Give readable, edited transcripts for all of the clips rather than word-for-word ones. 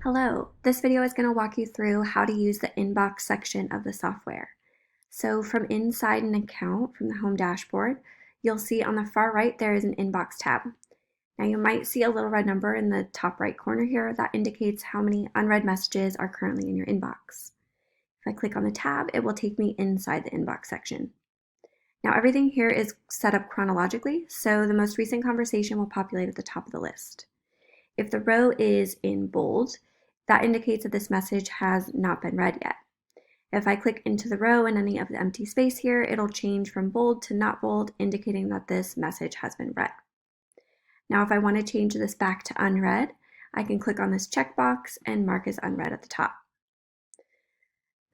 Hello, this video is going to walk you through how to use the inbox section of the software. So from inside an account from the home dashboard, you'll see on the far right there is an inbox tab. Now you might see a little red number in the top right corner here that indicates how many unread messages are currently in your inbox. If I click on the tab, it will take me inside the inbox section. Now everything here is set up chronologically, so the most recent conversation will populate at the top of the list. If the row is in bold, that indicates that this message has not been read yet. If I click into the row and any of the empty space here, it'll change from bold to not bold, indicating that this message has been read. Now, if I want to change this back to unread, I can click on this checkbox and mark as unread at the top.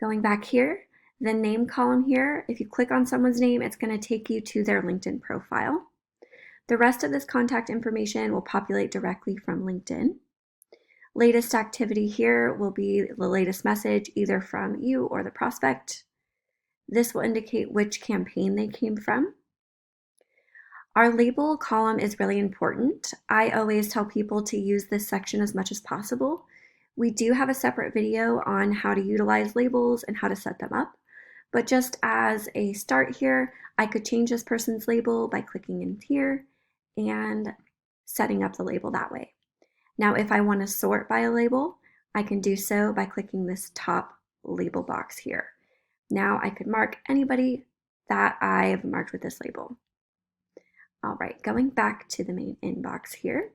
Going back here, the name column here, if you click on someone's name, it's going to take you to their LinkedIn profile. The rest of this contact information will populate directly from LinkedIn. Latest activity here will be the latest message either from you or the prospect. This will indicate which campaign they came from. Our label column is really important. I always tell people to use this section as much as possible. We do have a separate video on how to utilize labels and how to set them up. But just as a start here, I could change this person's label by clicking in here and setting up the label that way. Now, if I want to sort by a label, I can do so by clicking this top label box here. Now I could mark anybody that I have marked with this label. All right, going back to the main inbox here.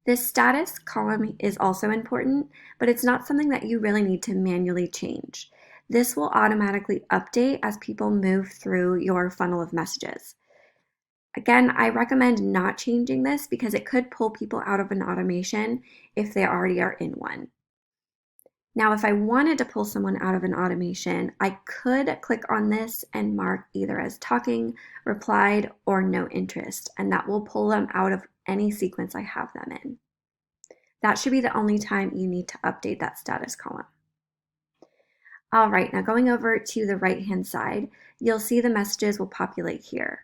This status column is also important, but it's not something that you really need to manually change. This will automatically update as people move through your funnel of messages. Again, I recommend not changing this because it could pull people out of an automation if they already are in one. Now, if I wanted to pull someone out of an automation, I could click on this and mark either as talking, replied, or no interest, and that will pull them out of any sequence I have them in. That should be the only time you need to update that status column. All right, now going over to the right-hand side, you'll see the messages will populate here.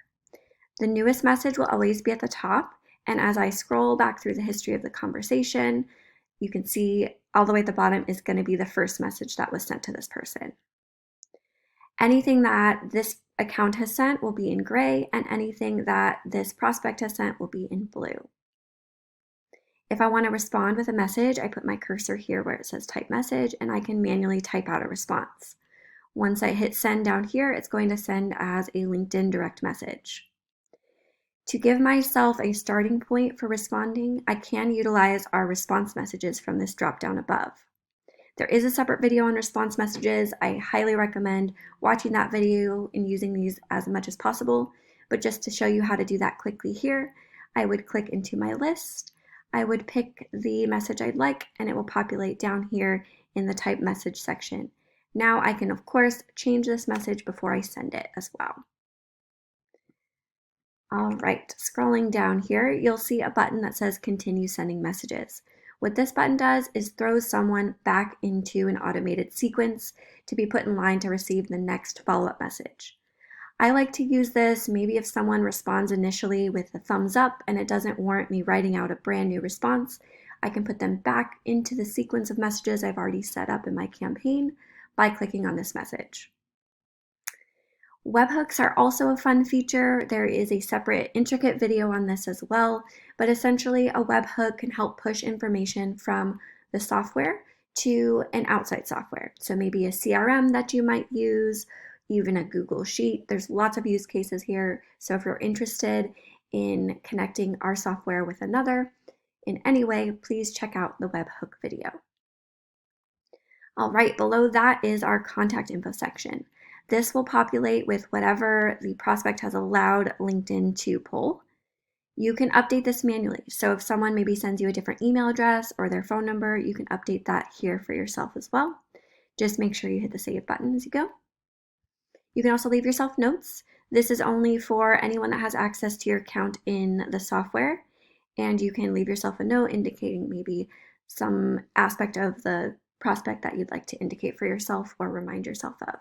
The newest message will always be at the top, and as I scroll back through the history of the conversation, you can see all the way at the bottom is going to be the first message that was sent to this person. Anything that this account has sent will be in gray, and anything that this prospect has sent will be in blue. If I want to respond with a message, I put my cursor here where it says type message, and I can manually type out a response. Once I hit send down here, it's going to send as a LinkedIn direct message. To give myself a starting point for responding, I can utilize our response messages from this drop-down above. There is a separate video on response messages. I highly recommend watching that video and using these as much as possible. But just to show you how to do that quickly here, I would click into my list. I would pick the message I'd like, and it will populate down here in the type message section. Now I can, of course, change this message before I send it as well. All right, scrolling down here, you'll see a button that says continue sending messages. What this button does is throws someone back into an automated sequence to be put in line to receive the next follow-up message. I like to use this maybe if someone responds initially with a thumbs up and it doesn't warrant me writing out a brand new response, I can put them back into the sequence of messages I've already set up in my campaign by clicking on this message. Webhooks are also a fun feature. There is a separate intricate video on this as well, but essentially a webhook can help push information from the software to an outside software. So maybe a CRM that you might use, even a Google Sheet. There's lots of use cases here. So if you're interested in connecting our software with another in any way, please check out the webhook video. All right, below that is our contact info section. This will populate with whatever the prospect has allowed LinkedIn to pull. You can update this manually. So if someone maybe sends you a different email address or their phone number, you can update that here for yourself as well. Just make sure you hit the save button as you go. You can also leave yourself notes. This is only for anyone that has access to your account in the software. And you can leave yourself a note indicating maybe some aspect of the prospect that you'd like to indicate for yourself or remind yourself of.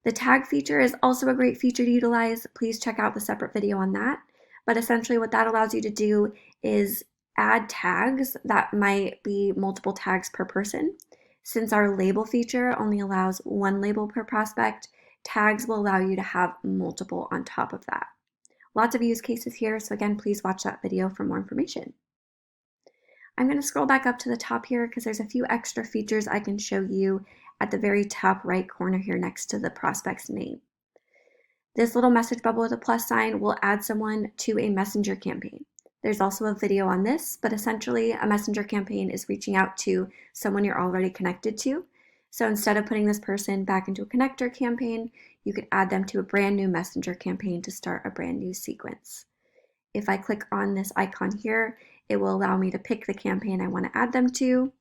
The tag feature is also a great feature to utilize. Please check out the separate video on that. But essentially what that allows you to do is add tags that might be multiple tags per person. Since our label feature only allows one label per prospect, tags will allow you to have multiple on top of that. Lots of use cases here, so again, please watch that video for more information. I'm going to scroll back up to the top here because there's a few extra features I can show you at the very top right corner here next to the prospect's name. This little message bubble with a plus sign will add someone to a messenger campaign. There's also a video on this, but essentially a messenger campaign is reaching out to someone you're already connected to. So instead of putting this person back into a connector campaign, you could add them to a brand new messenger campaign to start a brand new sequence. If I click on this icon here, it will allow me to pick the campaign I want to add them to,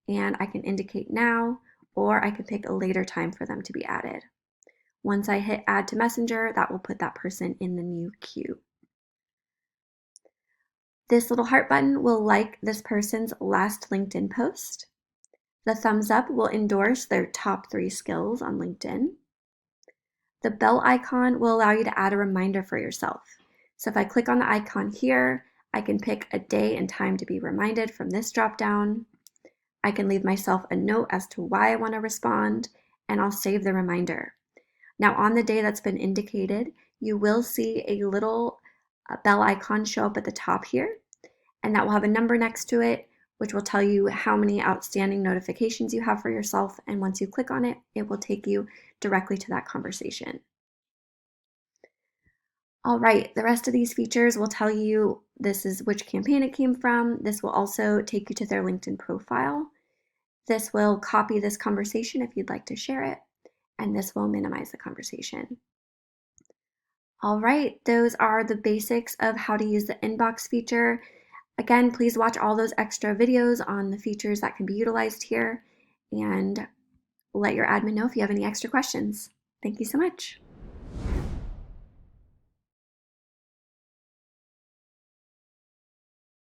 and I can indicate now, or I can pick a later time for them to be added. Once I hit add to messenger, that will put that person in the new queue. This little heart button will like this person's last LinkedIn post. The thumbs up will endorse their top 3 skills on LinkedIn. The bell icon will allow you to add a reminder for yourself. So if I click on the icon here, I can pick a day and time to be reminded from this dropdown. I can leave myself a note as to why I want to respond, and I'll save the reminder. Now on the day that's been indicated, you will see a little bell icon show up at the top here, and that will have a number next to it, which will tell you how many outstanding notifications you have for yourself, and once you click on it, it will take you directly to that conversation. All right, the rest of these features will tell you this is which campaign it came from. This will also take you to their LinkedIn profile. This will copy this conversation if you'd like to share it, and this will minimize the conversation. All right, those are the basics of how to use the inbox feature. Again, please watch all those extra videos on the features that can be utilized here, and let your admin know if you have any extra questions. Thank you so much.